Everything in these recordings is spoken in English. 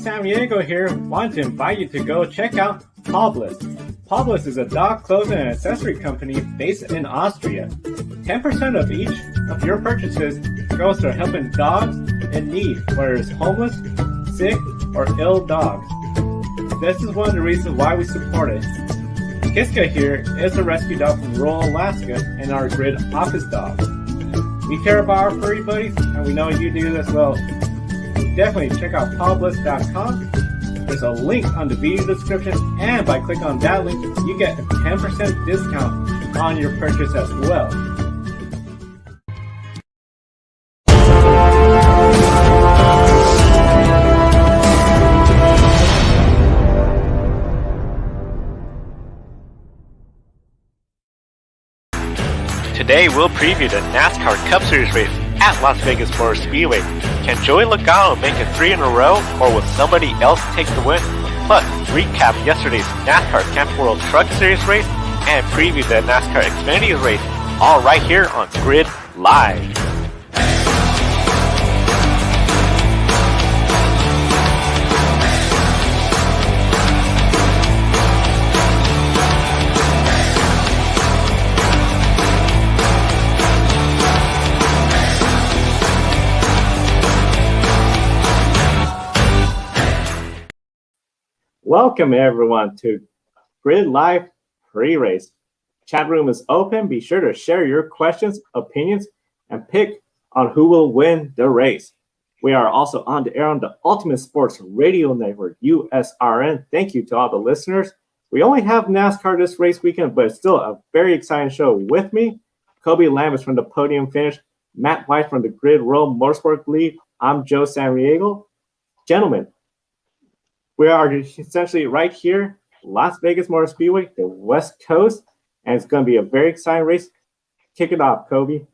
San Diego here. Want to invite you to go check out Polarizing. Polarizing is a dog clothing and accessory company based in Austria. 10% of each of your purchases goes to helping dogs in need, whether it's homeless, sick, or ill dogs. This is one of the reasons why we support it. Kiska here is a rescue dog from rural Alaska and our grid office dog. We care about our furry buddies, and we know you do as well. Definitely check out pawbliss.com. There's a link on the video description, and by clicking on that link, you get a 10% discount on your purchase as well. Today we'll preview the NASCAR Cup Series race at Las Vegas Motor Speedway. Can Joey Logano make it 3 in a row, or will somebody else take the win? Plus, recap yesterday's NASCAR Camping World Truck Series race and preview the NASCAR Xfinity race, all right here on Grid Live. Welcome everyone to Grid Live pre-race. Chat room is open. Be sure to share your questions, opinions, and pick on who will win the race. We are also on the air on the Ultimate Sports Radio Network, USRN. Thank you to all the listeners. We only have NASCAR this race weekend, but it's still a very exciting show. With me, Kobe Lamb is from the Podium Finish, Matt White from the Grid World Motorsport League. I'm Joe Sanriego. Gentlemen, we are essentially right here, Las Vegas Motor Speedway, the West Coast, and it's going to be a very exciting race. Kick it off, Kobe.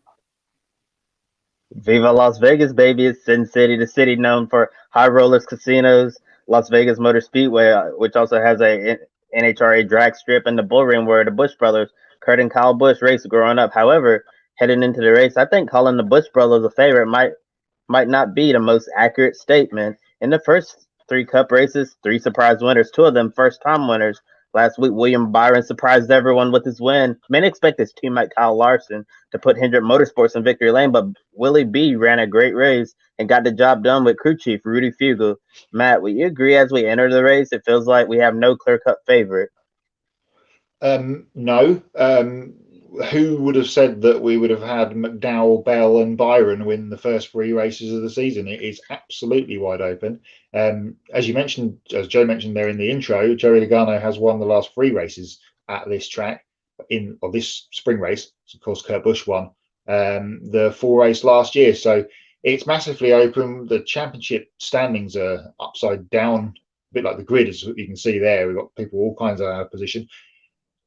Viva Las Vegas, baby. It's Sin City, the city known for high rollers, casinos, Las Vegas Motor Speedway, which also has a NHRA drag strip, and the bull ring where the Busch brothers, Kurt and Kyle Busch, raced growing up. However, heading into the race, I think calling the Busch brothers a favorite might not be the most accurate statement. In the first 3 Cup races, 3 surprise winners, 2 of them first-time winners. Last week, William Byron surprised everyone with his win. Many expect his teammate Kyle Larson to put Hendrick Motorsports in victory lane, but Willie B ran a great race and got the job done with crew chief Rudy Fugle. Matt, will you agree as we enter the race, it feels like we have no clear-cut favorite? No. Who would have said that we would have had McDowell, Bell, and Byron win the first 3 races of the season? It is absolutely wide open. As you mentioned, as Joe mentioned there in the intro, Joey Logano has won the last 3 races at this track of this spring race. So of course, Kurt Busch won the 4 race last year. So it's massively open. The championship standings are upside down, a bit like the grid, as you can see there. We've got people all kinds of out of position.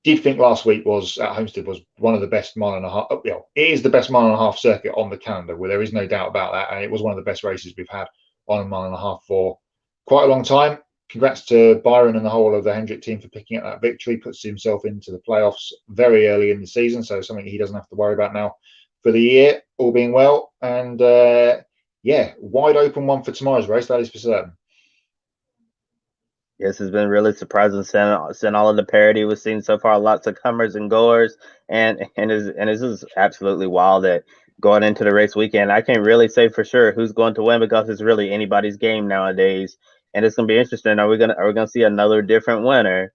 Did think last week was at Homestead was one of the best mile and a half. It is the best mile and a half circuit on the calendar, where there is no doubt about that. And it was one of the best races we've had on a mile and a half for quite a long time. Congrats to Byron and the whole of the Hendrick team for picking up that victory. Puts himself into the playoffs very early in the season, so something he doesn't have to worry about now for the year, all being well. And wide open one for tomorrow's race, that is for certain. Yes, it's been really surprising seeing all of the parity we've seen so far. Lots of comers and goers, and this is absolutely wild that going into the race weekend, I can't really say for sure who's going to win, because it's really anybody's game nowadays. And it's gonna be interesting. Are we gonna see another different winner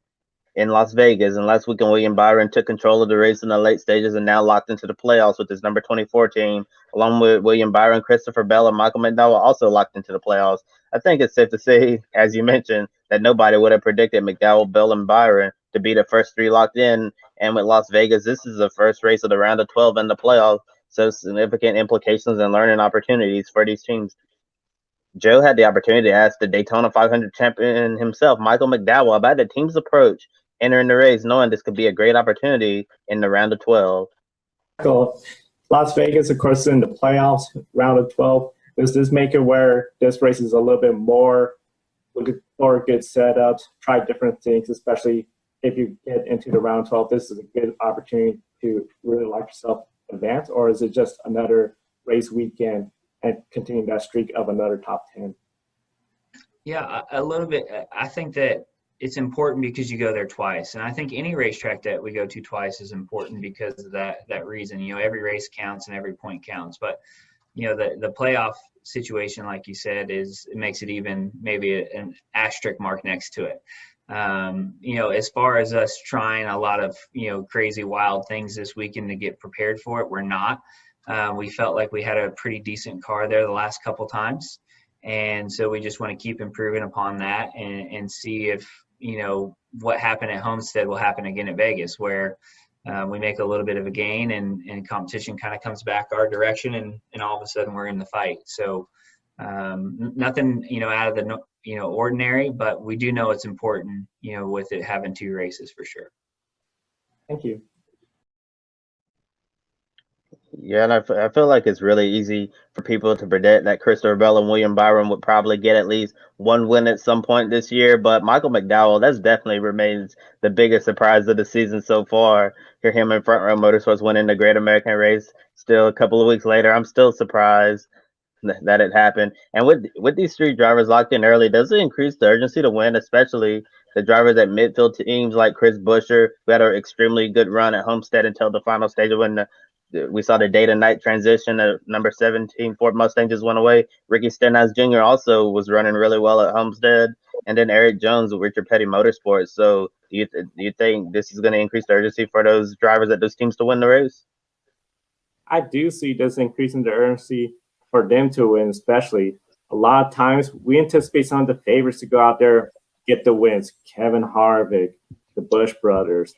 in Las Vegas? And last weekend, William Byron took control of the race in the late stages and now locked into the playoffs with his number 24 team, along with William Byron, Christopher Bell, and Michael McDowell also locked into the playoffs. I think it's safe to say, as you mentioned, that nobody would have predicted McDowell, Bell, and Byron to be the first 3 locked in. And with Las Vegas, this is the first race of the round of 12 in the playoffs, so significant implications and learning opportunities for these teams. Joe had the opportunity to ask the Daytona 500 champion himself, Michael McDowell, about the team's approach entering the race, knowing this could be a great opportunity in the round of 12. Las Vegas, of course, in the playoffs, round of 12. Does this make it where this race is a little bit more looking for good setups, try different things, especially if you get into the round 12? This is a good opportunity to really let yourself advance, or is it just another race weekend and continue that streak of another top 10? Yeah, a little bit. I think that it's important because you go there twice, and I think any racetrack that we go to twice is important because of that reason. Every race counts and every point counts. But the playoff situation, like you said, it makes it even maybe an asterisk mark next to it. As far as us trying a lot of crazy wild things this weekend to get prepared for it, we're not. We felt like we had a pretty decent car there the last couple times. And so we just want to keep improving upon that and see if, what happened at Homestead will happen again at Vegas, where we make a little bit of a gain and competition kind of comes back our direction and all of a sudden we're in the fight. So nothing, out of the, ordinary, but we do know it's important, with it having 2 races for sure. Thank you. Yeah, and I feel like it's really easy for people to predict that Christopher Bell and William Byron would probably get at least one win at some point this year. But Michael McDowell, that's definitely remains the biggest surprise of the season so far. Hear him in Front Row Motorsports winning the Great American Race. Still a couple of weeks later, I'm still surprised that it happened. And with these 3 drivers locked in early, does it increase the urgency to win, especially the drivers at midfield teams like Chris Buescher, who had an extremely good run at Homestead until the final stage when we saw the day to night transition. Number 17 Ford Mustang just went away. Ricky Stenhouse Jr. also was running really well at Homestead, and then Eric Jones with Richard Petty Motorsports. So do you think this is going to increase the urgency for those drivers at those teams to win the race? I do see this increasing the urgency for them to win, especially. A lot of times we anticipate some of the favorites to go out there, get the wins. Kevin Harvick, the Busch brothers,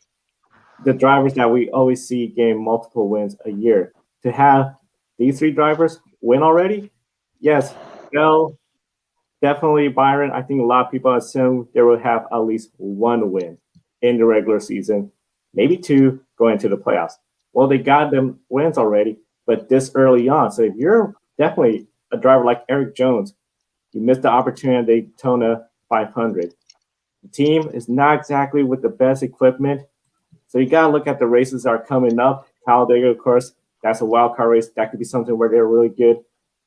the drivers that we always see gain multiple wins a year. To have these 3 drivers win already, yes, Bell, definitely Byron. I think a lot of people assume they will have at least 1 win in the regular season, maybe 2 going into the playoffs. Well, they got them wins already, but this early on. So if you're definitely a driver like Eric Jones, you missed the opportunity at Daytona 500. The team is not exactly with the best equipment. So you got to look at the races that are coming up. Talladega, of course, that's a wild card race. That could be something where they're really good.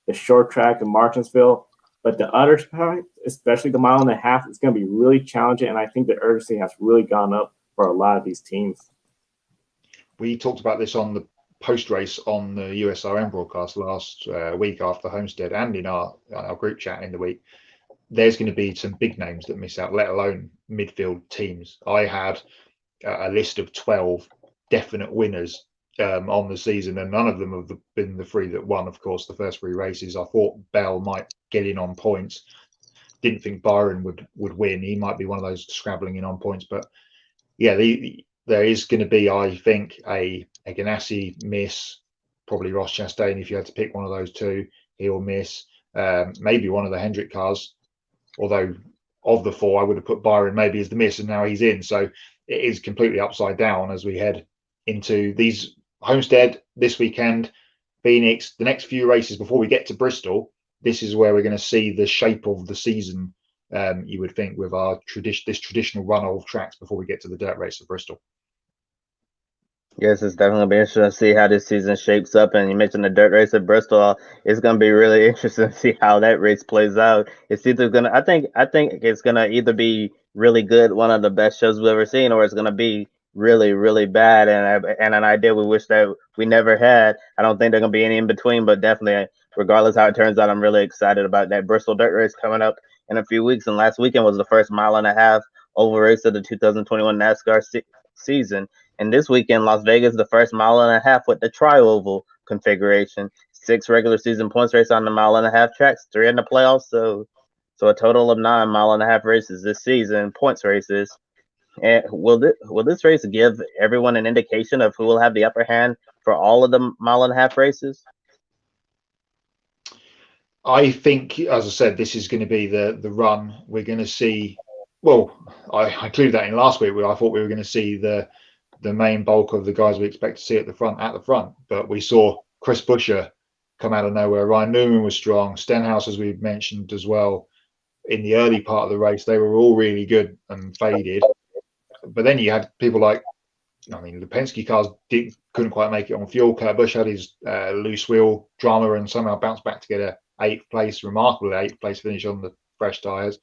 The short track in Martinsville. But the other part, especially the 1.5 miles, is going to be really challenging. And I think the urgency has really gone up for a lot of these teams. We talked about this on the post-race on the USRM broadcast last week after Homestead and in our group chat in the week. There's going to be some big names that miss out, let alone midfield teams. I had a list of 12 definite winners on the season, and none of them have been the 3 that won, of course, the first 3 races. I thought Bell might get in on points. Didn't think Byron would win. He might be one of those scrabbling in on points. But yeah, there is going to be, I think, a Ganassi miss, probably Ross Chastain. If you had to pick one of those 2, he'll miss. Maybe one of the Hendrick cars, although of the 4, I would have put Byron maybe as the miss, and now he's in. So it is completely upside down as we head into these Homestead this weekend, Phoenix, the next few races before we get to Bristol. This is where we're going to see the shape of the season, you would think, with our this traditional run of tracks before we get to the dirt race of Bristol. Yes, it's definitely going to be interesting to see how this season shapes up. And you mentioned the dirt race at Bristol. It's going to be really interesting to see how that race plays out. It's either going to, I think it's going to either be really good, one of the best shows we've ever seen, or it's going to be really, really bad. And an idea we wish that we never had. I don't think there's going to be any in between, but definitely, regardless how it turns out, I'm really excited about that Bristol dirt race coming up in a few weeks. And last weekend was the first 1.5 mile oval race of the 2021 NASCAR season. And this weekend, Las Vegas, the first 1.5 miles with the tri-oval configuration. 6 regular season points race on the 1.5 mile tracks, 3 in the playoffs. So a total of 9 1.5 mile races this season, points races. And will this race give everyone an indication of who will have the upper hand for all of the 1.5 mile races? I think, as I said, this is going to be the run. We're going to see. Well, I included that in last week where I thought we were going to see the main bulk of the guys we expect to see at the front, but we saw Chris Buescher come out of nowhere. Ryan Newman was strong. Stenhouse, as we've mentioned as well, in the early part of the race, they were all really good and faded. But then you had people like, the Penske cars couldn't quite make it on fuel. Kurt Busch had his loose wheel drama and somehow bounced back to get a 8th place, remarkable 8th place finish on the fresh tyres.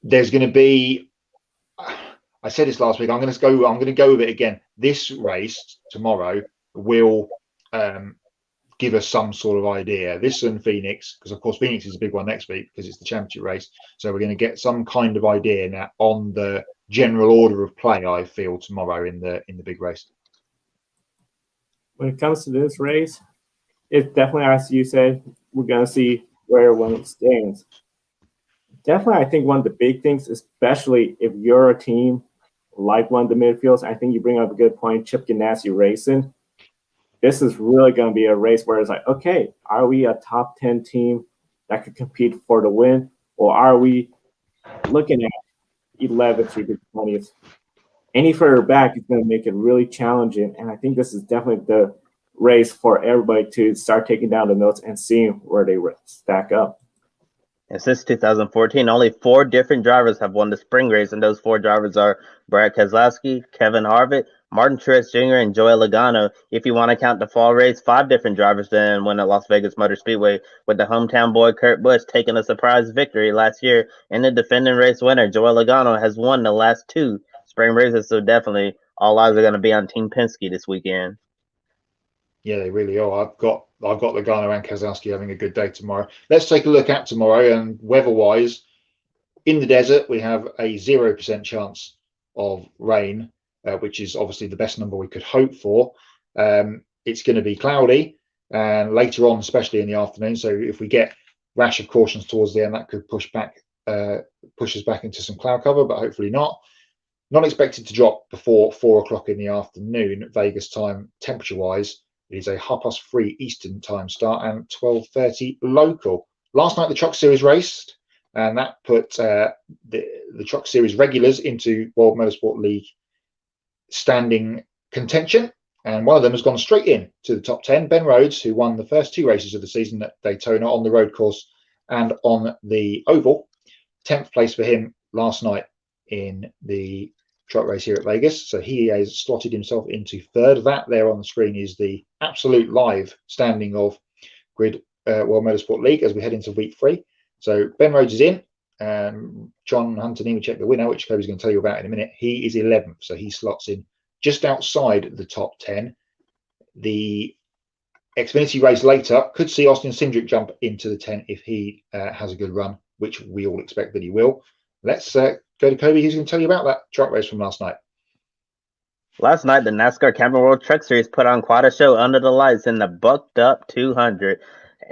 There's going to be, I said this last week, I'm going to go with it again. This race tomorrow will give us some sort of idea. This and Phoenix, because of course Phoenix is a big one next week because it's the championship race. So we're going to get some kind of idea now on the general order of play, I feel, tomorrow in the big race. When it comes to this race, it's definitely, as you said, we're going to see where everyone stands. Definitely, I think one of the big things, especially if you're a team like one of the midfields, I think you bring up a good point, Chip Ganassi Racing. This is really going to be a race where it's like, okay, are we a top 10 team that could compete for the win? Or are we looking at 11th through the 20th? Any further back is going to make it really challenging. And I think this is definitely the race for everybody to start taking down the notes and seeing where they stack up. And since 2014, only 4 different drivers have won the spring race, and those 4 drivers are Brad Keselowski, Kevin Harvick, Martin Truex Jr., and Joey Logano. If you want to count the fall race, 5 different drivers then won at Las Vegas Motor Speedway, with the hometown boy Kurt Busch taking a surprise victory last year. And the defending race winner, Joey Logano, has won the last 2 spring races, so definitely all eyes are going to be on Team Penske this weekend. Yeah, they really are. I've got Logano and Keselowski having a good day tomorrow. Let's take a look at tomorrow, and weather-wise, in the desert, we have a 0% chance of rain, which is obviously the best number we could hope for. It's going to be cloudy, and later on, especially in the afternoon. So if we get rash of cautions towards the end, that could push us back into some cloud cover, but hopefully not. Not expected to drop before 4 o'clock in the afternoon, Vegas time, temperature-wise. It is a 3:30 Eastern time start and 12:30 local. Last night, the Truck Series raced, and that put the Truck Series regulars into World Motorsport League standing contention. And one of them has gone straight in to the top 10. Ben Rhodes, who won the first 2 races of the season at Daytona on the road course and on the oval. 10th place for him last night in the truck race here at Vegas. So he has slotted himself into 3rd. That there on the screen is the absolute live standing of Grid World Motorsport League as we head into week 3. So Ben Rhodes is in. John Hunter Nemechek, the winner, which Kobe's going to tell you about in a minute, he is 11th. So he slots in just outside the top 10. The Xfinity race later could see Austin Cindric jump into the 10 if he has a good run, which we all expect that he will. Let's go to Kobe, who's going to tell you about that truck race from last night. Last night, the NASCAR Camping World Truck Series put on quite a show under the lights in the Bucked Up 200.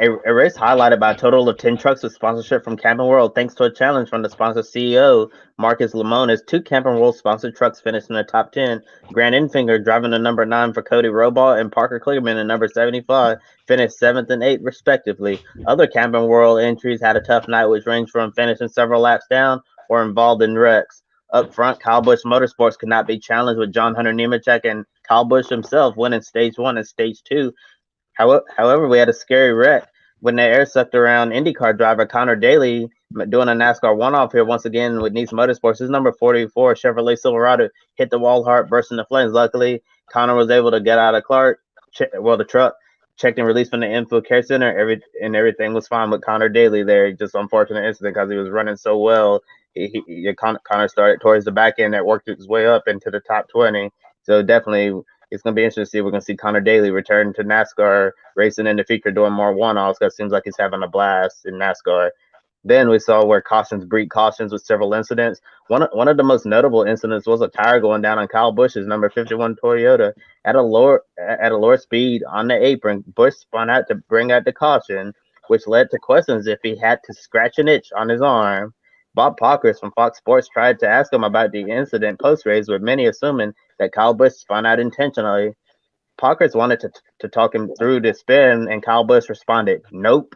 A race highlighted by a total of 10 trucks with sponsorship from Camping World, thanks to a challenge from the sponsor CEO, Marcus Lemonis. 2 Camping World sponsored trucks finished in the top 10. Grant Enfinger driving the number 9 for Cody Robaugh, and Parker Kligerman in number 75 finished 7th and 8th respectively. Other Camping World entries had a tough night, which ranged from finishing several laps down or involved in wrecks. Up front, Kyle Busch Motorsports could not be challenged, with John Hunter Nemechek and Kyle Busch himself winning stage 1 and stage 2. However, we had a scary wreck when the air sucked around IndyCar driver Connor Daly doing a NASCAR one-off here once again with Nice Motorsports. His number 44 Chevrolet Silverado hit the wall hard, burst into flames. Luckily, Connor was able to get out of the truck, checked and released from the infield care center, and everything was fine with Connor Daly there. Just unfortunate incident because he was running so well. Connor started towards the back end that worked its way up into the top 20. So definitely it's going to be interesting to see if we're going to see Connor Daly return to NASCAR racing in the future, doing more one-offs, because it seems like he's having a blast in NASCAR. Then we saw where cautions breed cautions with several incidents. One of the most notable incidents was a tire going down on Kyle Busch's number 51 Toyota at a lower speed on the apron. Busch spun out to bring out the caution, which led to questions if he had to scratch an itch on his arm. Bob Pockers from Fox Sports tried to ask him about the incident post-race, with many assuming that Kyle Busch spun out intentionally. Pockers wanted to talk him through the spin, and Kyle Busch responded, "Nope."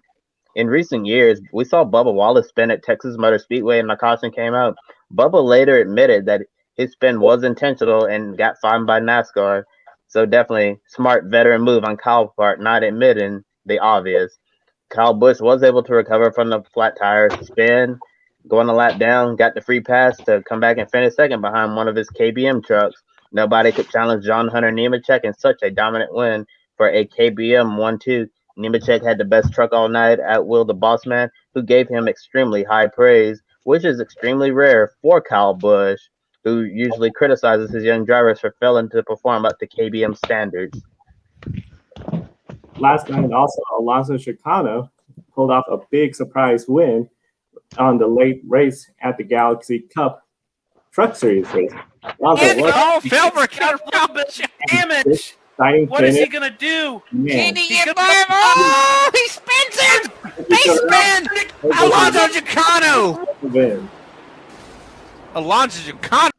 In recent years, we saw Bubba Wallace spin at Texas Motor Speedway and the caution came out. Bubba later admitted that his spin was intentional and got fined by NASCAR. So definitely smart veteran move on Kyle's part, not admitting the obvious. Kyle Busch was able to recover from the flat tire spin, going a lap down, got the free pass to come back and finish second behind one of his KBM trucks. Nobody could challenge John Hunter Nemechek in such a dominant win for a KBM 1-2. Nemechek had the best truck all night at Will the Boss Man, who gave him extremely high praise, which is extremely rare for Kyle Busch, who usually criticizes his young drivers for failing to perform up to KBM standards. Last night, also, Alonso Chicano pulled off a big surprise win on the late race at the Galaxy Cup Truck Series race. Damage! What is he gonna do? Man. Can he get by? Oh, he spins it! He spin! Alonso Chicano! Alonso Chicano!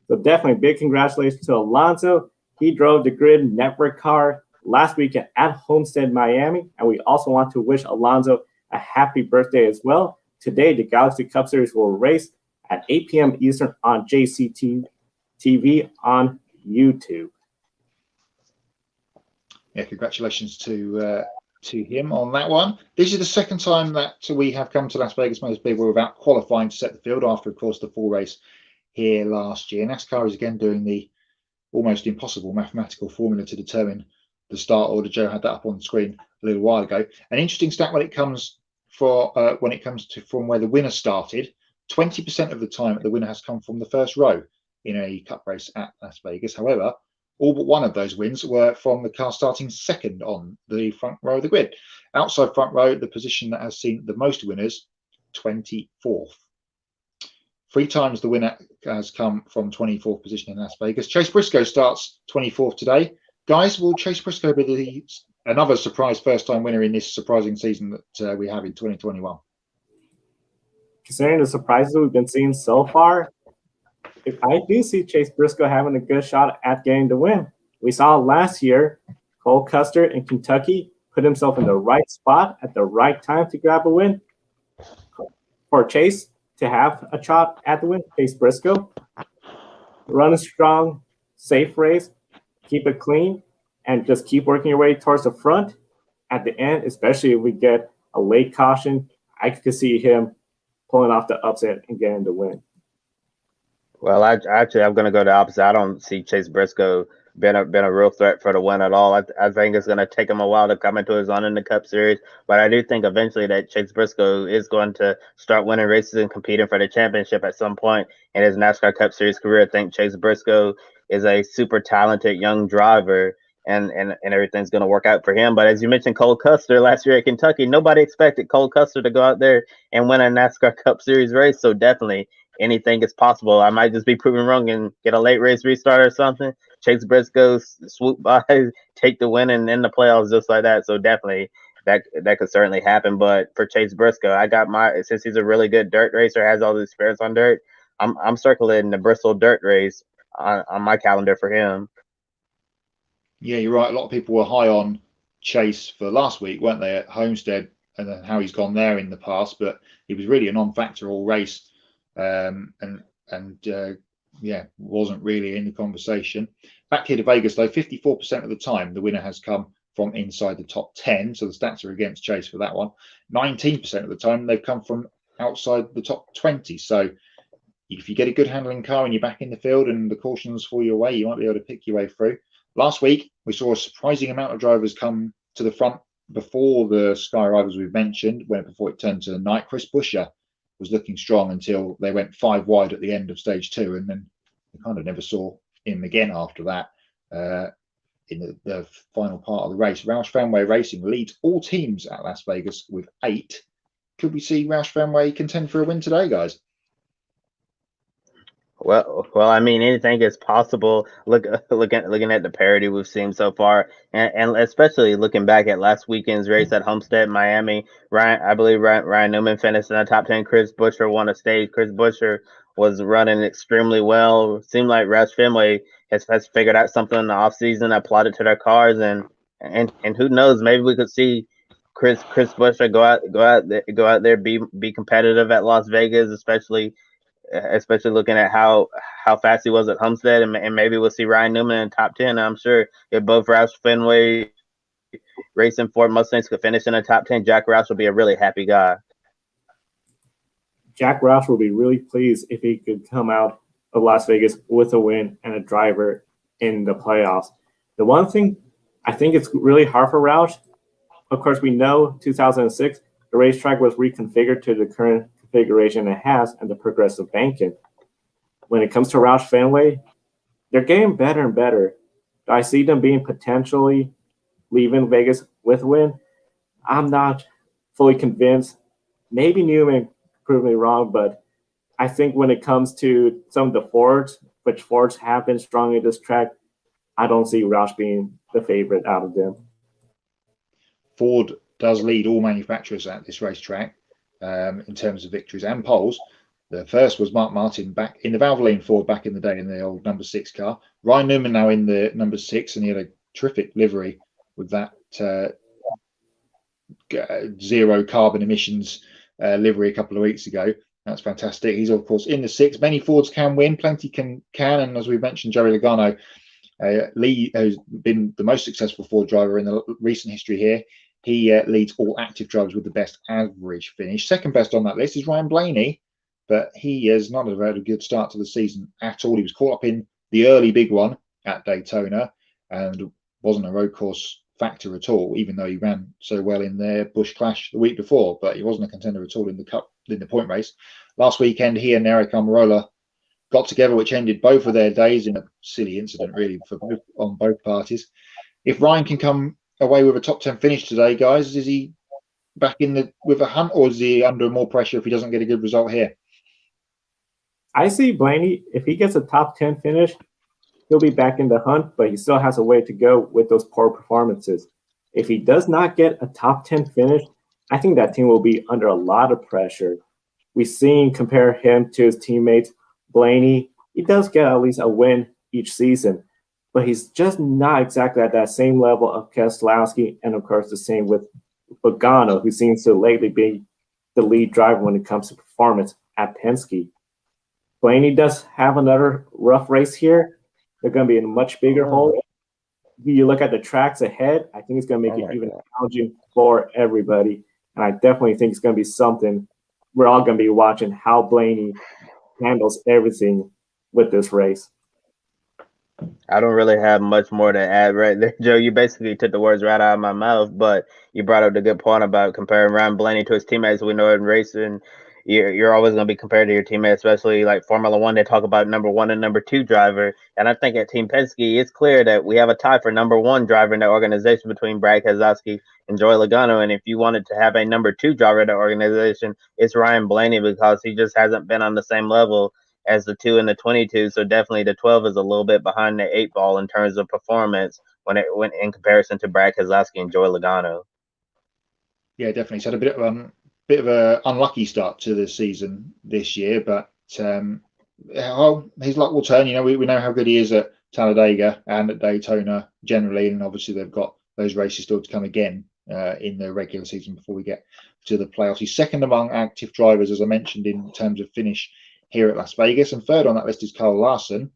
So definitely big congratulations to Alonso. He drove the Grid Network car last weekend at Homestead, Miami. And we also want to wish Alonso a happy birthday as well. Today, the Galaxy Cup Series will race at 8 p.m. Eastern on JCT TV on YouTube. Yeah, congratulations to him on that one. This is the second time that we have come to Las Vegas Motor Speedway without qualifying to set the field after, of course, the full race here last year. NASCAR is again doing the almost impossible mathematical formula to determine the start order. Joe had that up on the screen a little while ago. An interesting stat when it comes to from where the winner started. 20% of the time the winner has come from the first row in a cup race at Las Vegas. However, all but one of those wins were from the car starting second on the front row of the grid. Outside front row, the position that has seen the most winners, 24th. 3 times the winner has come from 24th position in Las Vegas. Chase Briscoe starts 24th today. Guys, will Chase Briscoe be another surprise first-time winner in this surprising season that we have in 2021? Considering the surprises we've been seeing so far, if I do see Chase Briscoe having a good shot at getting the win. We saw last year, Cole Custer in Kentucky put himself in the right spot at the right time to grab a win. For Chase to have a shot at the win, Chase Briscoe, run a strong, safe race, keep it clean, and just keep working your way towards the front. At the end, especially if we get a late caution, I could see him pulling off the upset and getting the win. Well, I'm going to go the opposite. I don't see Chase Briscoe been a real threat for the win at all. I think it's going to take him a while to come into his own in the Cup Series, but I do think eventually that Chase Briscoe is going to start winning races and competing for the championship at some point in his NASCAR Cup Series career. I think Chase Briscoe is a super talented young driver, and everything's going to work out for him. But as you mentioned, Cole Custer last year at Kentucky, nobody expected Cole Custer to go out there and win a NASCAR Cup Series race, so definitely anything is possible. I might just be proven wrong and get a late race restart or something. Chase Briscoe swoop by, take the win, and in the playoffs just like that. So definitely that could certainly happen. But for Chase Briscoe, I got since he's a really good dirt racer, has all the experience on dirt, I'm circling the Bristol dirt race on my calendar for him. Yeah, you're right. A lot of people were high on Chase for last week, weren't they, at Homestead, and then how he's gone there in the past. But he was really a non-factor all race. Wasn't really in the conversation. Back here to Vegas, though, 54% of the time the winner has come from inside the top 10, so the stats are against Chase for that one. 19% of the time they've come from outside the top 20. So if you get a good handling car and you're back in the field and the cautions fall your way, you might be able to pick your way through. Last week we saw a surprising amount of drivers come to the front before the Sky Rivals we've mentioned, before it turned to the night. Chris Buescher was looking strong until they went 5 wide at the end of stage 2, and then we kind of never saw him again after that in the final part of the race. Roush Fenway Racing leads all teams at Las Vegas with 8. Could we see Roush Fenway contend for a win today, guys? Well, I mean, anything is possible. Looking at the parity we've seen so far, and especially looking back at last weekend's race at Homestead, Miami. I believe Ryan Newman finished in the top 10. Chris Buescher won a stage. Chris Buescher was running extremely well. It seemed like Roush Fenway has figured out something in the offseason, applied it to their cars, and who knows, maybe we could see Chris Buescher go out there, be competitive at Las Vegas, especially looking at how fast he was at Homestead, and maybe we'll see Ryan Newman in top 10. I'm sure if both Roush Fenway Racing Ford Mustangs could finish in the top 10, Jack Roush will be a really happy guy. Jack Roush will be really pleased if he could come out of Las Vegas with a win and a driver in the playoffs. The one thing I think it's really hard for Roush, of course, we know 2006, the racetrack was reconfigured to the current configuration it has and the progressive banking. When it comes to Roush Fenway, they're getting better and better. I see them being potentially leaving Vegas with a win. I'm not fully convinced. Maybe Newman proved me wrong, but I think when it comes to some of the Fords, which Fords have been strong in this track, I don't see Roush being the favorite out of them. Ford does lead all manufacturers at this racetrack in terms of victories and poles. The first was Mark Martin back in the Valvoline Ford back in the day in the old number 6 car. Ryan Newman now in the number 6, and he had a terrific livery with that zero carbon emissions livery a couple of weeks ago. That's fantastic. He's of course in the 6. Many Fords can win, plenty can, and as we mentioned, Joey Logano has been the most successful Ford driver in the recent history here. He leads all active drivers with the best average finish. Second best on that list is Ryan Blaney, but he has not had a very good start to the season at all. He was caught up in the early big one at Daytona and wasn't a road course factor at all, even though he ran so well in their Busch Clash the week before, but he wasn't a contender at all in the Cup, in the point race. Last weekend, he and Eric Almirola got together, which ended both of their days in a silly incident, really, on both parties. If Ryan can come away with a top 10 finish today, guys, is he back in with a hunt, or is he under more pressure if he doesn't get a good result here? I see Blaney, if he gets a top 10 finish, he'll be back in the hunt, but he still has a way to go with those poor performances. If he does not get a top 10 finish, I think that team will be under a lot of pressure. We've seen compare him to his teammates. Blaney, he does get at least a win each season, but he's just not exactly at that same level of Keselowski, and of course the same with Logano, who seems to lately be the lead driver when it comes to performance at Penske. Blaney does have another rough race here. They're going to be in a much bigger hole. If you look at the tracks ahead, I think it's going to make it even challenging for everybody. And I definitely think it's going to be something we're all going to be watching, how Blaney handles everything with this race. I don't really have much more to add right there, Joe. You basically took the words right out of my mouth, but you brought up the good point about comparing Ryan Blaney to his teammates. We know in racing, you're always going to be compared to your teammate, especially like Formula One. They talk about number 1 and number 2 driver. And I think at Team Penske, it's clear that we have a tie for number 1 driver in the organization between Brad Keselowski and Joey Logano. And if you wanted to have a number 2 driver in the organization, it's Ryan Blaney, because he just hasn't been on the same level as the 2 and the 22. So definitely the 12 is a little bit behind the 8 ball in terms of performance when in comparison to Brad Keselowski and Joey Logano. Yeah, definitely. He's had a bit of a unlucky start to the season this year, but his luck will turn. You know, we know how good he is at Talladega and at Daytona generally, and obviously they've got those races still to come again in the regular season before we get to the playoffs. He's second among active drivers, as I mentioned, in terms of finish here at Las Vegas, and third on that list is Kyle Larson,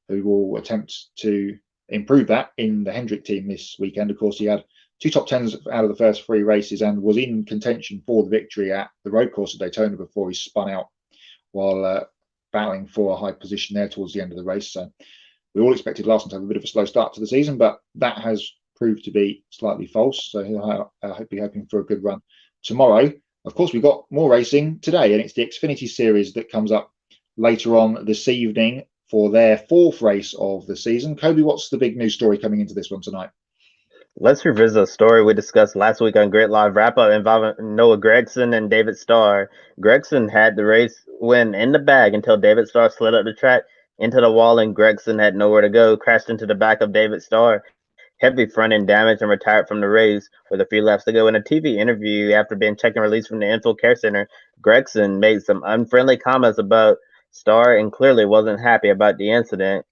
who will attempt to improve that in the Hendrick team this weekend. Of course, he had 2 top 10s out of the first 3 races and was in contention for the victory at the road course at Daytona before he spun out while battling for a high position there towards the end of the race. So we all expected Larson to have a bit of a slow start to the season, but that has proved to be slightly false. So he'll be hoping for a good run tomorrow. Of course, we've got more racing today, and it's the Xfinity Series that comes up later on this evening for their 4th race of the season. Kobe, what's the big news story coming into this one tonight? Let's revisit a story we discussed last week on Grid Live Wrap-Up involving Noah Gragson and David Starr. Gragson had the race win in the bag until David Starr slid up the track into the wall, and Gragson had nowhere to go, crashed into the back of David Starr. Heavy front-end damage, and retired from the race with a few laps to go. In a TV interview after being checked and released from the Infield Care Center, Gragson made some unfriendly comments about Starr and clearly wasn't happy about the incident.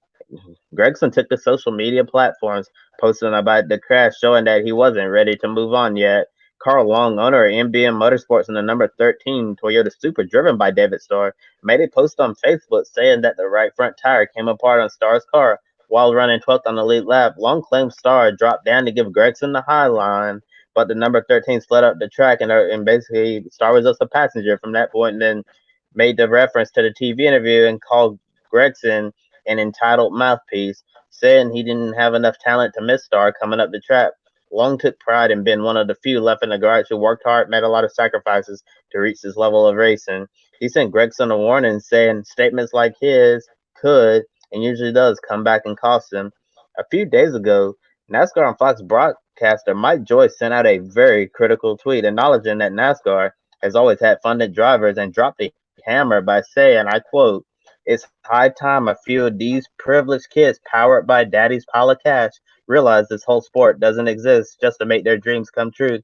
Gragson took to social media platforms, posting about the crash, showing that he wasn't ready to move on yet. Carl Long, owner of MBM Motorsports and the number 13 Toyota Supra driven by David Starr, made a post on Facebook saying that the right front tire came apart on Starr's car while running 12th on the lead lap. Long claimed Starr dropped down to give Gragson the high line, but the number 13 slid up the track, and basically Starr was just a passenger from that point, and then made the reference to the TV interview and called Gragson an entitled mouthpiece, saying he didn't have enough talent to miss Starr coming up the track. long took pride in being one of the few left in the garage who worked hard, made a lot of sacrifices to reach this level of racing. He sent Gragson a warning saying statements like his could, and usually does, come back and cost him. A few days ago, NASCAR on Fox broadcaster Mike Joyce sent out a very critical tweet acknowledging that NASCAR has always had funded drivers and dropped the hammer by saying, I quote, "It's high time a few of these privileged kids powered by daddy's pile of cash realize this whole sport doesn't exist just to make their dreams come true,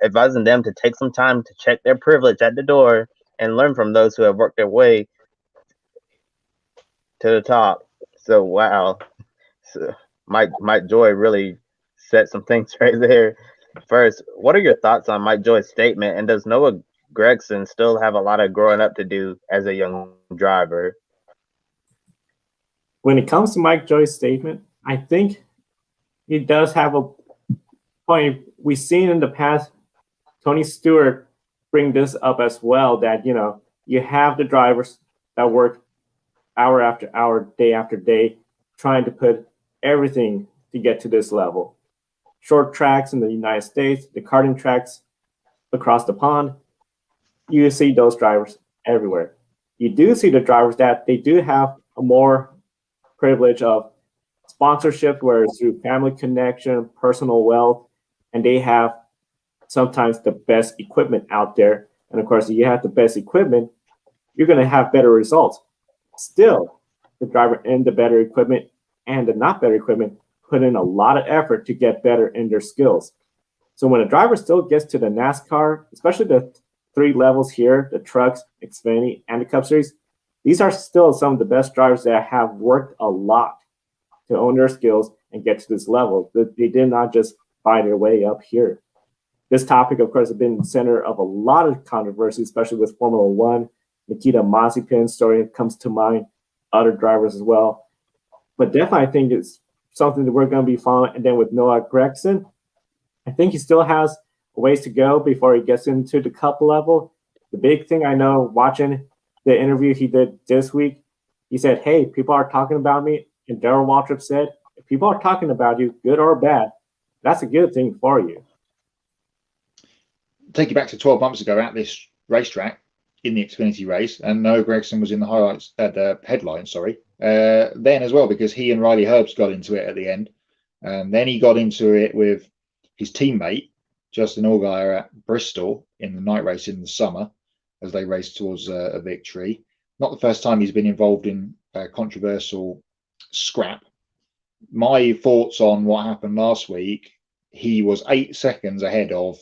advising them to take some time to check their privilege at the door and learn from those who have worked their way to the top." So, wow. So, Mike Joy really said some things right there. First, what are your thoughts on Mike Joy's statement, and does Noah Gragson still have a lot of growing up to do as a young driver? When it comes to Mike Joy's statement, I think he does have a point. We've seen in the past Tony Stewart bring this up as well, that, you know, you have the drivers that work hour after hour, day after day, trying to put everything to get to this level. Short tracks in the United States, the karting tracks across the pond, you see those drivers everywhere. You do see the drivers that they do have a more privilege of sponsorship, where it's through family connection, personal wealth, and they have sometimes the best equipment out there. And of course, if you have the best equipment, you're going to have better results. Still, the driver in the better equipment and the not better equipment put in a lot of effort to get better in their skills. So when a driver still gets to the NASCAR, especially the 3 levels here, the trucks, Xfinity, and the Cup Series, these are still some of the best drivers that have worked a lot to own their skills and get to this level. They did not just buy their way up here. This topic, of course, has been the center of a lot of controversy, especially with Formula One. Nikita Mazepin's story comes to mind, other drivers as well. But definitely, I think it's something that we're going to be following. And then with Noah Gragson, I think he still has a ways to go before he gets into the Cup level. The big thing I know, watching the interview he did this week, he said, hey, people are talking about me. And Darrell Waltrip said, if people are talking about you, good or bad, that's a good thing for you. Take you back to 12 months ago at this racetrack in the Xfinity race, and Noah Gragson was in the highlights, the headlines, then as well, because he and Riley Herbst got into it at the end. And then he got into it with his teammate, Justin Allgaier, at Bristol in the night race in the summer as they raced towards a victory. Not the first time he's been involved in a controversial scrap. My thoughts on what happened last week, he was 8 seconds ahead of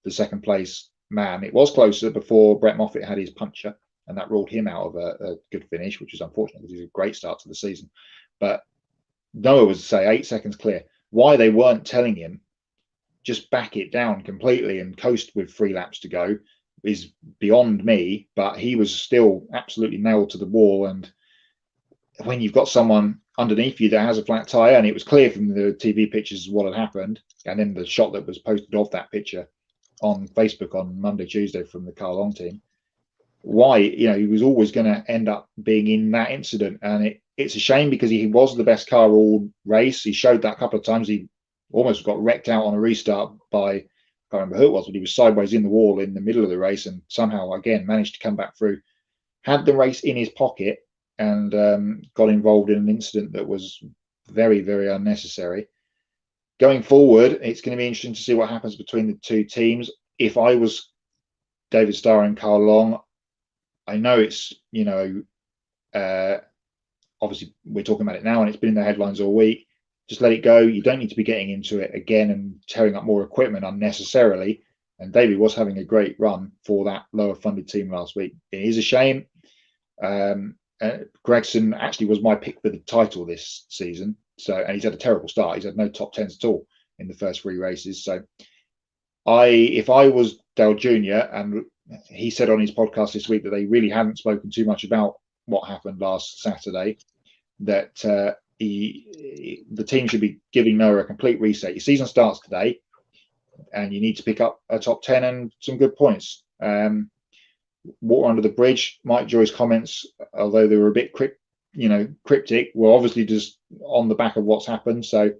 the second place man. It was closer before Brett Moffitt had his puncture, and that ruled him out of a good finish, which is unfortunate because he's a great start to the season. But Noah was, say, 8 seconds clear. Why they weren't telling him just back it down completely and coast with 3 laps to go is beyond me, but he was still absolutely nailed to the wall. And when you've got someone underneath you that has a flat tire, and it was clear from the TV pictures what had happened, and then the shot that was posted of that picture on Facebook on Monday, Tuesday from the Carl Long team, why, he was always going to end up being in that incident. And it's a shame because he was the best car all race. He showed that a couple of times. He almost got wrecked out on a restart by, I can't remember who it was, but he was sideways in the wall in the middle of the race and somehow, again, managed to come back through, had the race in his pocket, and got involved in an incident that was very, very unnecessary. Going forward, it's going to be interesting to see what happens between the two teams. If I was David Starr and Carl Long, I know it's, obviously we're talking about it now and it's been in the headlines all week. Just let it go. You don't need to be getting into it again and tearing up more equipment unnecessarily. And David was having a great run for that lower funded team last week. It is a shame. Gragson actually was my pick for the title this season. And he's had a terrible start. He's had no top 10s at all in the first 3 races. So if I was Dale Jr., and he said on his podcast this week that they really hadn't spoken too much about what happened last Saturday, that the team should be giving Noah a complete reset. Your season starts today, and you need to pick up a top 10 and some good points. Water under the bridge. Mike Joy's comments, although they were a bit cryptic, were obviously just on the back of what's happened. So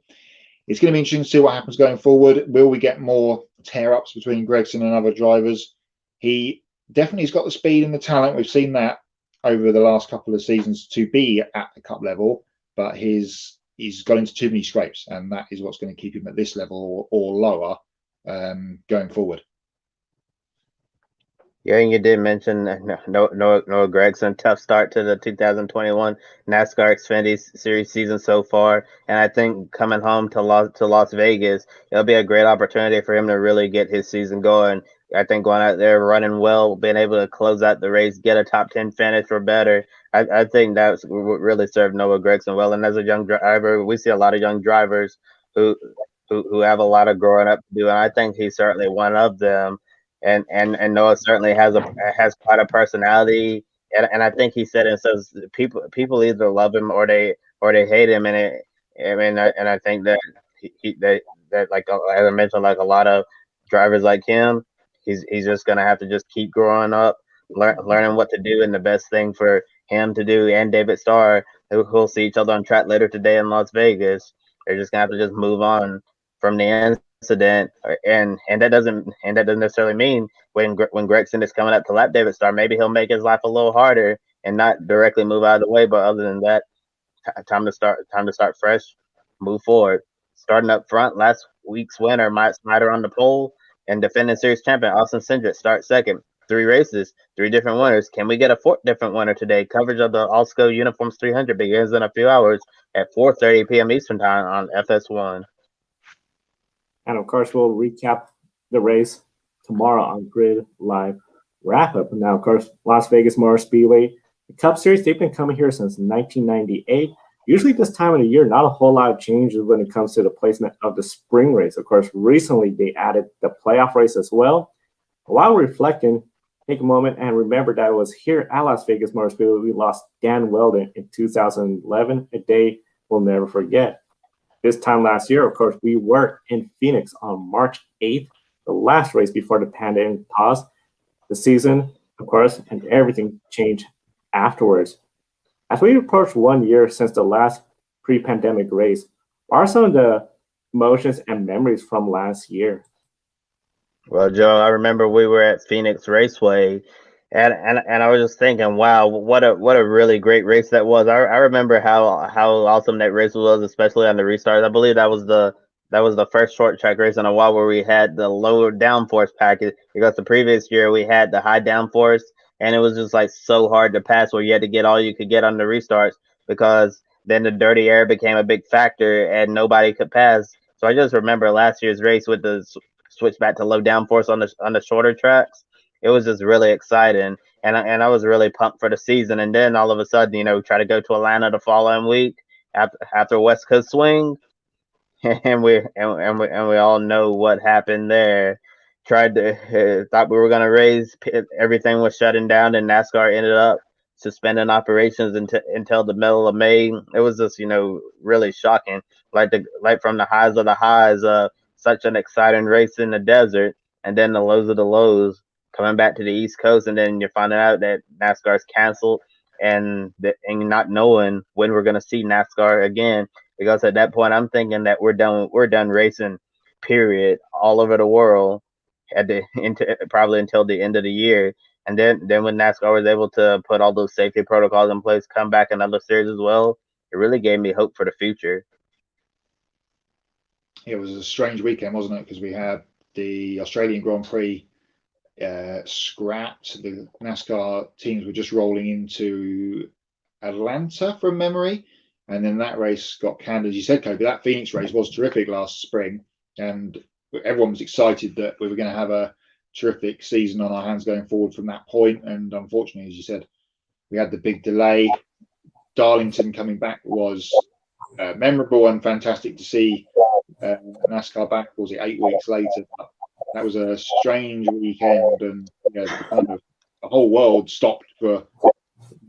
It's going to be interesting to see what happens going forward. Will we get more tear-ups between Gragson and other drivers? He definitely has got the speed and the talent. We've seen that over the last couple of seasons to be at the cup level, but he's got into too many scrapes, and that is what's going to keep him at this level or lower going forward. Yeah, and you did mention Noah Gragson, tough start to the 2021 NASCAR Xfinity Series season so far, and I think coming home to Las Vegas, it'll be a great opportunity for him to really get his season going. I think going out there running well, being able to close out the race, get a top 10 finish or better, I think that would really serve Noah Gragson well. And as a young driver, we see a lot of young drivers who have a lot of growing up to do, and I think he's certainly one of them. And Noah certainly has quite a personality, and I think he said it says people either love him or they hate him, and I think that that like as I mentioned, like a lot of drivers like him, he's just gonna have to just keep growing up, learning what to do, and the best thing for him to do and David Starr, who'll see each other on track later today in Las Vegas. They're just gonna have to just move on from the incident, and that doesn't necessarily mean when Gragson is coming up to lap David Starr, maybe he'll make his life a little harder and not directly move out of the way. But other than that, time to start fresh, move forward. Starting up front, last week's winner, Mike Snyder on the pole, and defending series champion Austin Cindric start second. 3 races, 3 different winners. Can we get a 4th different winner today? Coverage of the Allsco Uniforms 300 begins in a few hours at 4:30 p.m. Eastern Time on FS1. And of course, we'll recap the race tomorrow on Grid Live Wrap Up. Now, of course, Las Vegas Motor Speedway, the Cup Series, they've been coming here since 1998. Usually this time of the year, not a whole lot of changes when it comes to the placement of the spring race. Of course, recently they added the playoff race as well. While reflecting, take a moment and remember that it was here at Las Vegas Motor Speedway we lost Dan Weldon in 2011, a day we'll never forget. This time last year, of course, we were in Phoenix on March 8th, the last race before the pandemic paused. The season, of course, and everything changed afterwards. As we approach 1 year since the last pre-pandemic race, what are some of the emotions and memories from last year? Well, Joe, I remember we were at Phoenix Raceway, and I was just thinking, wow, what a really great race that was. I remember how awesome that race was, especially on the restarts. I believe that was the first short track race in a while where we had the lower downforce package, because the previous year we had the high downforce, and it was just like so hard to pass where you had to get all you could get on the restarts, because then the dirty air became a big factor and nobody could pass. So I just remember last year's race with the switch back to low downforce on the shorter tracks. It was just really exciting, and I was really pumped for the season. And then all of a sudden, try to go to Atlanta the following week after West Coast swing, and we all know what happened there. Thought we were gonna raise, everything was shutting down, and NASCAR ended up suspending operations until the middle of May. It was just really shocking, like from the highs of the highs of such an exciting race in the desert, and then the lows of the lows coming back to the East Coast, and then you're finding out that NASCAR's canceled, and not knowing when we're gonna see NASCAR again. Because at that point, I'm thinking that we're done racing, period, all over the world, probably until the end of the year. And then when NASCAR was able to put all those safety protocols in place, come back another series as well, it really gave me hope for the future. It was a strange weekend, wasn't it? Because we had the Australian Grand Prix scrapped. The NASCAR teams were just rolling into Atlanta from memory, and then that race got canned. As you said, Kobe, that Phoenix race was terrific last spring, and everyone was excited that we were going to have a terrific season on our hands going forward from that point. And unfortunately, as you said, we had the big delay. Darlington coming back was memorable and fantastic to see. NASCAR back, was it 8 weeks later? That was a strange weekend, and the whole world stopped for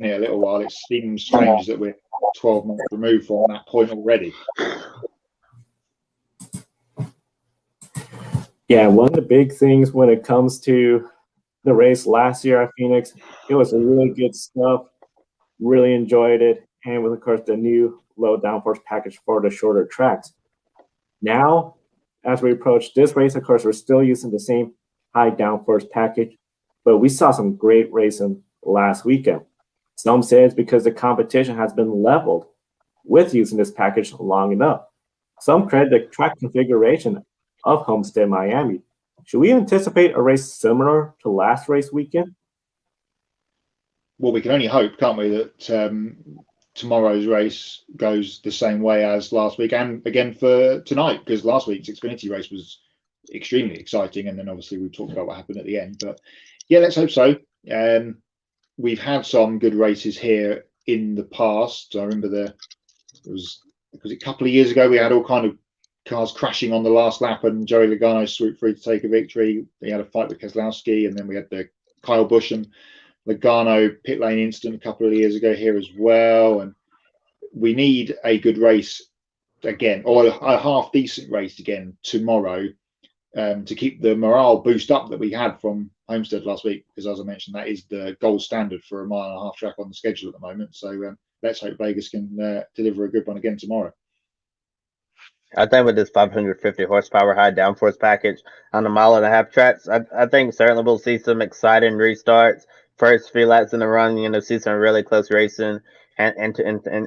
a little while. It seems strange that we're 12 months removed from that point already. Yeah, one of the big things when it comes to the race last year at Phoenix, it was really good stuff. Really enjoyed it, and with, of course, the new low downforce package for the shorter tracks. Now, as we approach this race, of course, we're still using the same high downforce package, but we saw some great racing last weekend. Some say it's because the competition has been leveled with using this package long enough. Some credit the track configuration of Homestead Miami. Should we anticipate a race similar to last race weekend? Well, we can only hope, can't we, that tomorrow's race goes the same way as last week, and again for tonight, because last week's Xfinity race was extremely exciting, and then obviously we talked about what happened at the end. But yeah, let's hope so. We've had some good races here in the past. I remember it was a couple of years ago we had all kind of cars crashing on the last lap, and Joey Logano swooped through to take a victory. He had a fight with Keselowski, and then we had the Kyle Busch and Logano pit lane incident a couple of years ago here as well. And we need a good race again, or a half decent race again tomorrow, to keep the morale boost up that we had from Homestead last week, because as I mentioned, that is the gold standard for a 1.5 mile track on the schedule at the moment. So let's hope Vegas can deliver a good one again tomorrow. I think with this 550 horsepower high downforce package on the 1.5 mile tracks, I think certainly we'll see some exciting restarts. First few laps in the run, see some really close racing and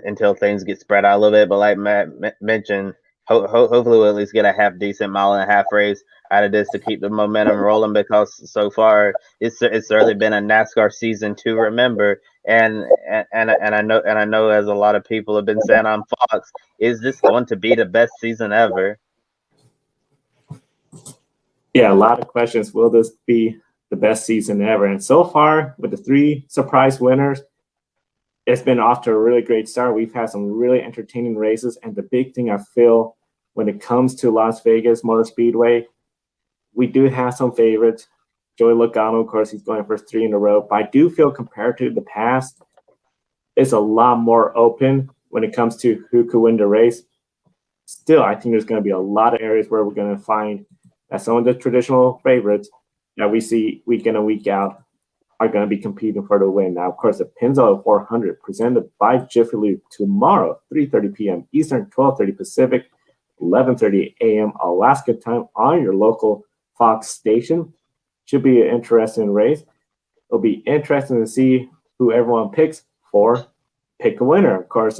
until things get spread out a little bit. But like Matt mentioned, hopefully we'll at least get a half decent 1.5 mile race out of this to keep the momentum rolling, because so far it's certainly been a NASCAR season to remember. And I know as a lot of people have been saying on Fox, is this going to be the best season ever? Yeah, a lot of questions. Will this be the best season ever? And so far, with the 3 surprise winners, it's been off to a really great start. We've had some really entertaining races, and the big thing I feel when it comes to Las Vegas Motor Speedway, we do have some favorites. Joey Logano, of course, he's going for 3 in a row. But I do feel compared to the past, it's a lot more open when it comes to who could win the race. Still, I think there's going to be a lot of areas where we're going to find that some of the traditional favorites that we see week in and week out are going to be competing for the win. Now, of course, the Pennzoil 400 presented by Jiffy Lube tomorrow, 3:30 p.m. Eastern, 12:30 Pacific, 11:30 a.m. Alaska time on your local Fox station. Should be an interesting race. It'll be interesting to see who everyone picks for Pick a Winner. Of course,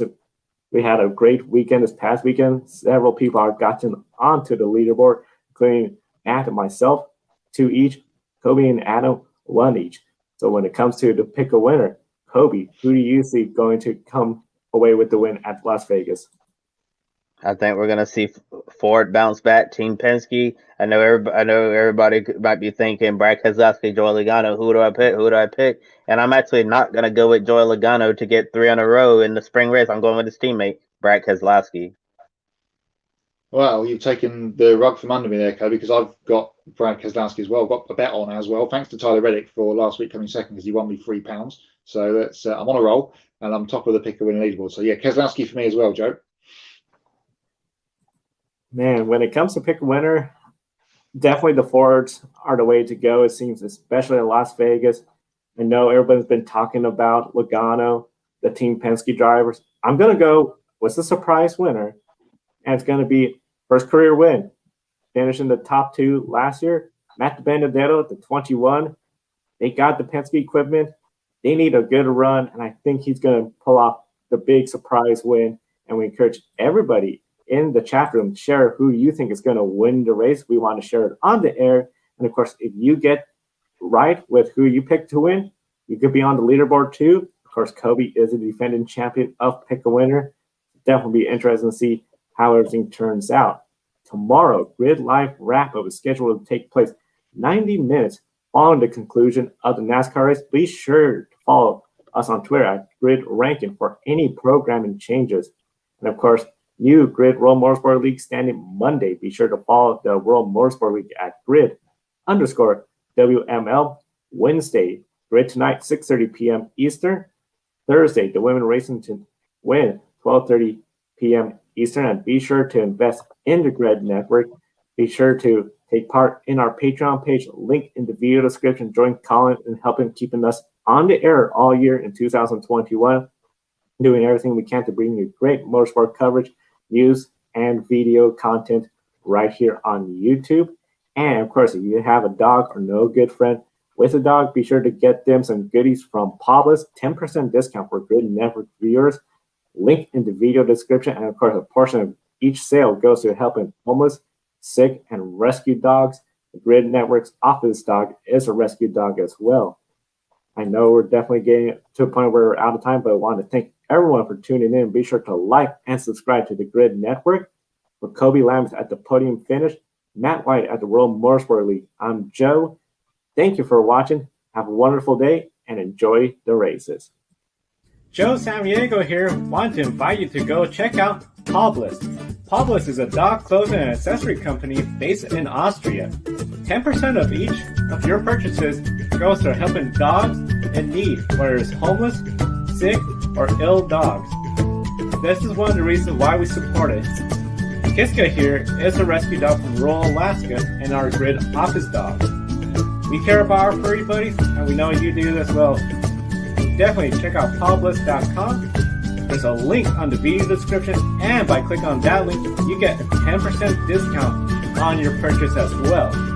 we had a great weekend this past weekend. Several people have gotten onto the leaderboard, including Matt and myself, 2 each. Kobe and Adam, 1 each. So when it comes to the Pick a Winner, Kobe, who do you see going to come away with the win at Las Vegas? I think we're gonna see Ford bounce back. Team Penske. I know everybody might be thinking Brad Keselowski, Joey Logano. Who do I pick? Who do I pick? And I'm actually not gonna go with Joey Logano to get 3 in a row in the spring race. I'm going with his teammate Brad Keselowski. Well, you've taken the rug from under me there, Kobe, because I've got Brad Keselowski as well. Got a bet on as well. Thanks to Tyler Reddick for last week coming second, because he won me £3. So that's I'm on a roll, and I'm top of the Pick a Winner leaderboard. So yeah, Keselowski for me as well, Joe. Man, when it comes to Pick a Winner, definitely the Fords are the way to go, it seems, especially in Las Vegas. I know everybody's been talking about Logano, the Team Penske drivers. I'm going to go with the surprise winner, and it's going to be first career win. Finishing the top 2 last year, Matt Benedetto at the 21. They got the Penske equipment. They need a good run, and I think he's going to pull off the big surprise win. And we encourage everybody in the chat room to share who you think is going to win the race. We want to share it on the air. And of course, if you get right with who you pick to win, you could be on the leaderboard too. Of course, Kobe is a defending champion of Pick a Winner. Definitely be interesting to see how everything turns out. Tomorrow, Grid Live wrap-up is scheduled to take place 90 minutes following the conclusion of the NASCAR race. Be sure to follow us on Twitter at Grid Ranking for any programming changes. And of course, new Grid World Motorsport League standing Monday. Be sure to follow the World Motorsport League at Grid_WML. Wednesday, Grid Tonight, 6:30 p.m. Eastern. Thursday, the Women Racing to Win, 12:30 p.m. Eastern. And be sure to invest in the Grid Network. Be sure to take part in our Patreon page, link in the video description. Join Colin in helping keeping us on the air all year in 2021. Doing everything we can to bring you great motorsport coverage, news, and video content right here on YouTube. And of course, if you have a dog or know a good friend with a dog, be sure to get them some goodies from Publis, 10% discount for Grid Network viewers. Link in the video description. And of course, a portion of each sale goes to helping homeless, sick, and rescue dogs. The Grid Network's office dog is a rescue dog as well. I know we're definitely getting to a point where we're out of time, but I want to thank everyone for tuning in. Be sure to like and subscribe to the Grid Network. For Kobe Lambs at the podium finish, Matt White at the World Motorsport League, I'm Joe. Thank you for watching. Have a wonderful day and enjoy the races. Joe Samaniego here. Want to invite you to go check out Publis. Publis is a dog clothing and accessory company based in Austria. 10% of each of your purchases goes to helping dogs in need, whether it's homeless, sick, or ill dogs. This is one of the reasons why we support it. Kiska here is a rescue dog from rural Alaska and our Grid office dog. We care about our furry buddies, and we know you do as well. Definitely check out Publis.com. There's a link on the video description, and by clicking on that link, you get a 10% discount on your purchase as well.